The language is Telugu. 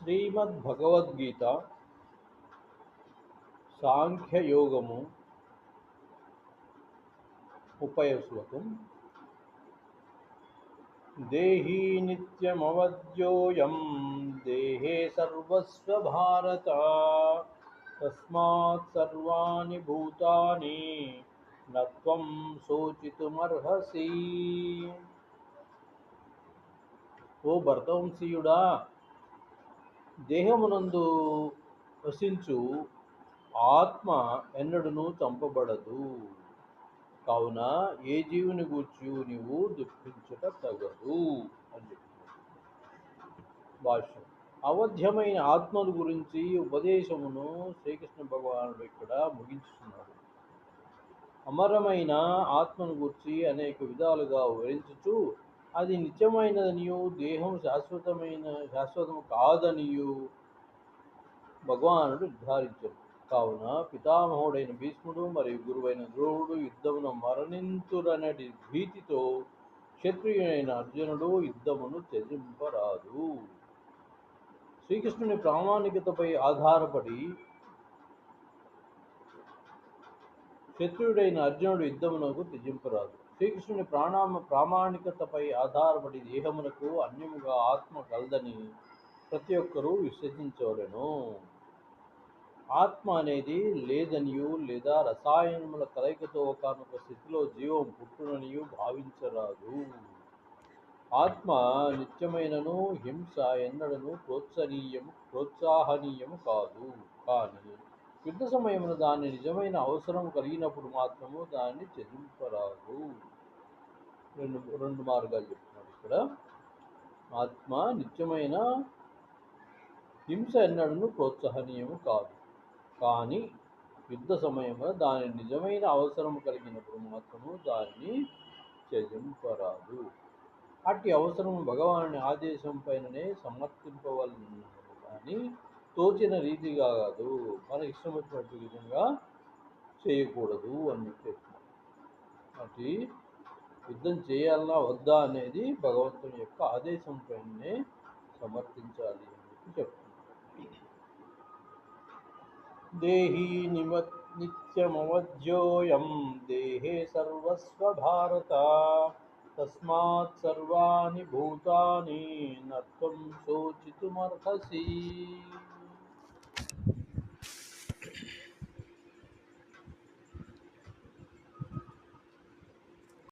శ్రీమద్భగవద్గీత సాంఖ్యయోగము 30వ శ్లోకం. దేహీ నిత్యమవద్యోయం దేహే సర్వస్వ భారత తస్మాత్ సర్వాణి భూతాని నత్వం శోచితుమర్హసి. ఓ భరతవంశీయుడా, దేహమునందు వసించు ఆత్మ ఎన్నడూనూ చంపబడదు. కావున ఏ జీవుని గూర్చి నీవు దుఃఖించుట తగదు అని చెప్తున్నాడు. భాష్యం. అవధ్యమైన ఆత్మను గురించి ఉపదేశమును శ్రీకృష్ణ భగవానుడు ఇక్కడ ముగించుతున్నాడు. అమరమైన ఆత్మను గురించి అనేక విధాలుగా వివరించుచు అది నిత్యమైనదనియు దేహం శాశ్వతము కాదనియు భగవానుడు నిర్ధారించాడు. కావున పితామహుడైన భీష్ముడు మరియు గురువైన ద్రోణుడు యుద్ధమును మరణింతురనటి భీతితో క్షత్రియుడైన అర్జునుడు యుద్ధమును త్యజింపరాదు. శ్రీకృష్ణుని ప్రామాణికతపై ఆధారపడి క్షత్రియుడైన అర్జునుడు యుద్ధమునకు త్యజింపరాదు. శ్రీకృష్ణుని ప్రామాణికతపై ఆధారపడి దేహమునకు అన్యముగా ఆత్మ కలదని ప్రతి ఒక్కరూ విశ్వసించవలెను. ఆత్మ అనేది లేదనియు లేదా రసాయనముల కలయికతో ఒకనొక స్థితిలో జీవం పుట్టుననియు భావించరాదు. ఆత్మ నిత్యమైనను హింస ఎన్నడను ప్రోత్సాహనీయము కాదు. కానీ యుద్ధ సమయమున దాని నిజమైన అవసరం కలిగినప్పుడు మాత్రము దాన్ని త్యజింపరాదు. రెండు మార్గాలు చెప్తున్నాడు ఇక్కడ. ఆత్మ నిత్యమైన హింస ఎన్నడను ప్రోత్సాహనీయము కాదు, కానీ యుద్ధ సమయంలో దాని నిజమైన అవసరం కలిగినప్పుడు మాత్రము దాన్ని త్యజింపరాదు. అట్టి అవసరం భగవానుని ఆదేశం పైననే సమర్థింపవలను, కానీ తోచిన రీతిగా కాదు, మన ఇష్టం వచ్చినట్టు విధంగా చేయకూడదు అని చెప్తున్నాం. అటు యుద్ధం చేయాలన్నా వద్దా అనేది భగవంతుని యొక్క ఆదేశం పైననే సమర్థించాలి అని చెప్తున్నాం. దేహీ నిత్యమవధ్యోయం దేహే సర్వస్వ భారత తస్మాత్ సర్వాణి భూతాని నత్వం శోచితుమర్హసి.